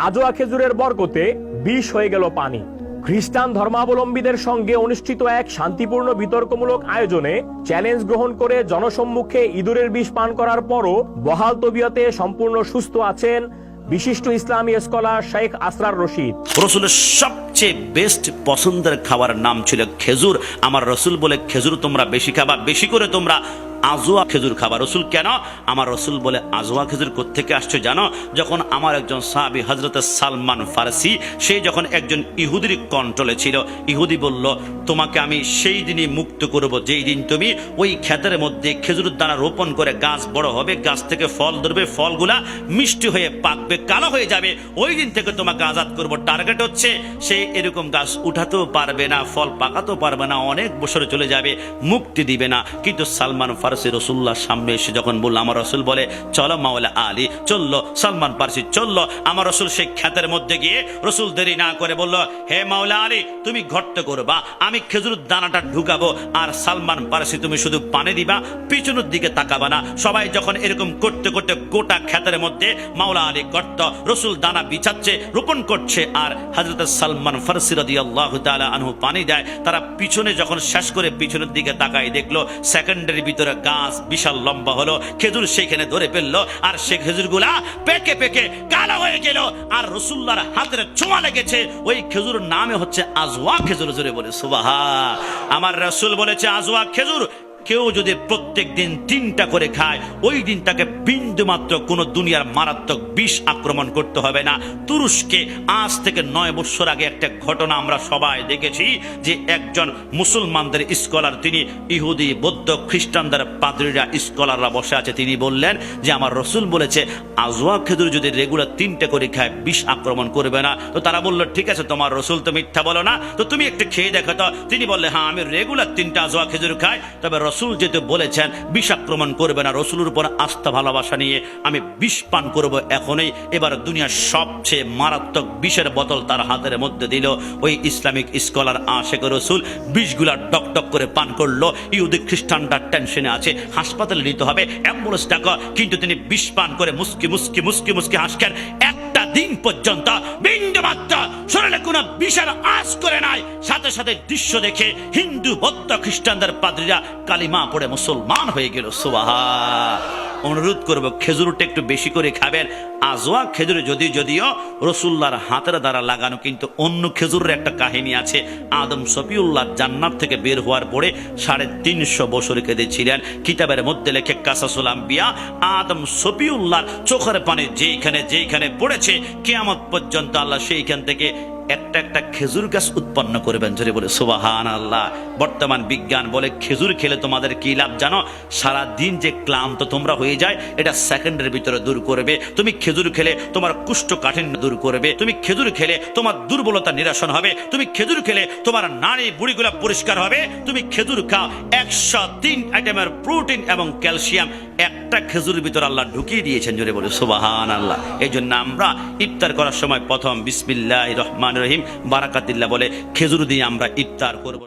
আজোয়া খেজুরের বরকতে বিষ হয়ে গেল পানি। খ্রিস্টান ধর্মাবলম্বীদের সঙ্গে অনুষ্ঠিত এক শান্তিপূর্ণ বিতর্কমূলক আয়োজনে চ্যালেঞ্জ গ্রহণ করে জনসম্মুখে ইঁদুরের বিষ পান করার পরও বহাল তবিয়তে সম্পূর্ণ সুস্থ আছেন বিশিষ্ট ইসলামী স্কলার শেখ আসরার রশিদ। রসুলের সবচেয়ে বেস্ট পছন্দের খাবার নাম ছিল খেজুর। আমার রসুল বলে খেজুর তোমরা বেশি খাবা, বেশি করে তোমরা আজোয়া খেজুর খাবার। রসুল কেন? আমার রসুল বলে আজোয়া খেজুর কোত্থেকে আসছে জানো? যখন আমার একজন সাহাবী হযরত সালমান ফারসি, সে যখন একজন ইহুদির কন্ট্রোলে ছিল, ইহুদি বলল তোমাকে আমি সেই দিনই মুক্ত করব যেই দিন তুমি ওই ক্ষেতের মধ্যে খেজুরের দানা রোপণ করে গাছ বড় হবে, গাছ থেকে ফল ধরবে, ফলগুলা মিষ্টি হয়ে পাকবে, কালো হয়ে যাবে, ওই দিন থেকে তোমাকে আজাদ করব। টার্গেট হচ্ছে সে এরকম গাছ উঠাতেও পারবে না, ফল পাকাতেও পারবে না, অনেক বছর চলে যাবে, মুক্তি দিবে না। কিন্তু সালমান ফারসি রসুল্লাহ সামনে এসে যখন বললো, আমার রসুল বলে চলো মাওলা আলী, চললো সালমান ফারসি চললো। আমার রসুল সেই ক্ষেতের মধ্যে গিয়ে রসুল দেরি না করে বলল, হে মাওলা আলী তুমি গর্ত করবা, আমি খেজুর দানাটা ঢুকাবো, আর সালমান ফারসি তুমি শুধু পানি দিবা, পিছনের দিকে তাকাবা না। সবাই যখন এরকম করতে করতে গোটা ক্ষেতের মধ্যে মাওলা আলী গর্ত, রসুল দানা বিছাচ্ছে, রোপণ করছে, আর হযরত সালমান ফারসি রাদিয়াল্লাহু তাআলা আনহু পানি দেয়। তারা পিছনে যখন শেষ করে পিছনের দিকে তাকায় দেখলো সেকেন্ডের ভিতরে গাছ বিশাল লম্বা হলো, খেজুর সেখানে ধরে ফেললো, আর সে খেজুরগুলা পেকে পেকে কালো হয়ে গেল, আর রসুল্লাহর হাতের ছোঁয়া লেগেছে। ওই খেজুর নামে হচ্ছে আজওয়া খেজুর। জোরে বলে সুবহান। আমার রসুল বলেছে আজওয়া খেজুর কেউ যদি প্রত্যেক দিন 3টা করে খায়, ওই দিন তাকে বিন্দু মাত্র কোন দুনিয়ার মারাত্মক বিষ আক্রমণ করতে হবে না। তুরস্কে আজ থেকে 9 বছর আগে একটা ঘটনা আমরা সবাই দেখেছি, যে একজন মুসলমানদের স্কলার, তিনি ইহুদি বৌদ্ধ খ্রিস্টানদের পাদ্রীরা স্কলাররা বসে আছে, তিনি বললেন যে আমার রসুল বলেছে আজওয়া খেজুর যদি রেগুলার 3টে করে খায় বিষ আক্রমণ করবে না। তো তারা বলল ঠিক আছে, তোমার রসুল তো মিথ্যা বলো না, তো তুমি একটু খেয়ে দেখো তো। তিনি বললেন হ্যাঁ আমি রেগুলার 3টা আজওয়া খেজুর খাই, তবে রসুল যেহেতু বলেছেন বিষ আক্রমণ করবে না, রসুলের উপর আস্থা ভালোবাসা নিয়ে আমি বিষ পান করবো এখনই। এবার দুনিয়ার সবচেয়ে মারাত্মক বিষের বোতল তার হাতের মধ্যে দিল। ওই ইসলামিক স্কলার আশেক রসুল বিষগুলা ডক ডক করে পান করলো। ইহুদি খ্রিস্টানরা টেনশনে আছে, হাসপাতালে নিতে হবে, অ্যাম্বুলেন্স ডাকা, কিন্তু তিনি বিষ পান করে মুস্কি মুস্কি মুস্কি মুস্কি হাসকেন একটা দিন পর্যন্ত বিন্দু মাত্র শরীরে কোনো বিষের আঁচ করে নাই। সাথে সাথে দৃশ্য দেখে হিন্দু বৌদ্ধ খ্রিস্টানদের পাদ্রীরা কালিমা পড়ে মুসলমান হয়ে গেল। সুবহান। অনুরোধ করবো খেজুরটা একটু বেশি করে খাবেন। আজওয়া খেজুর যদিও রসুল্লাহর হাতের দ্বারা লাগানো, কিন্তু অন্য খেজুরের একটা কাহিনী আছে। আদম সফিউল্লাহ জান্নাত থেকে বের হওয়ার পরে 350 বছর কেঁদেছিলেন। কিতাবের মধ্যে লেখে কাসাসুল আম্বিয়া, আদম সফিউল্লাহর চোখের পানি যেইখানে পড়েছে কিয়ামত পর্যন্ত আল্লাহ সেইখান থেকে একটা একটা খেজুর গাছ উৎপন্ন করবেন। জোরে বলে সুবহানাল্লাহ। বর্তমান বিজ্ঞান বলে খেজুর খেলে তোমাদের কি লাভ জানো? সারা দিন যে ক্লান্ত তোমরা হয়ে যায়, এটা সেকেন্ডের ভিতরে দূর করবে। তুমি খেজুর খেলে তোমার কুষ্ঠকাঠিন্য দূর করবে, তুমি খেজুর খেলে তোমার দুর্বলতা নিরসন হবে, তুমি খেজুর খেলে তোমার নাড়ি বুড়িগুলা পরিষ্কার হবে। তুমি খেজুর খাও, 103 আইটেমের প্রোটিন এবং ক্যালসিয়াম একটা খেজুরের ভিতরে আল্লাহ ঢুকিয়ে দিয়েছেন। জোরে বলে সুবহানাল্লাহ। এই জন্য আমরা ইফতার করার সময় প্রথম বিসমিল্লাহির রহমানির রহিম বারাকাতিল্লাহ বলে খেজুর দিয়ে আমরা ইফতার করব।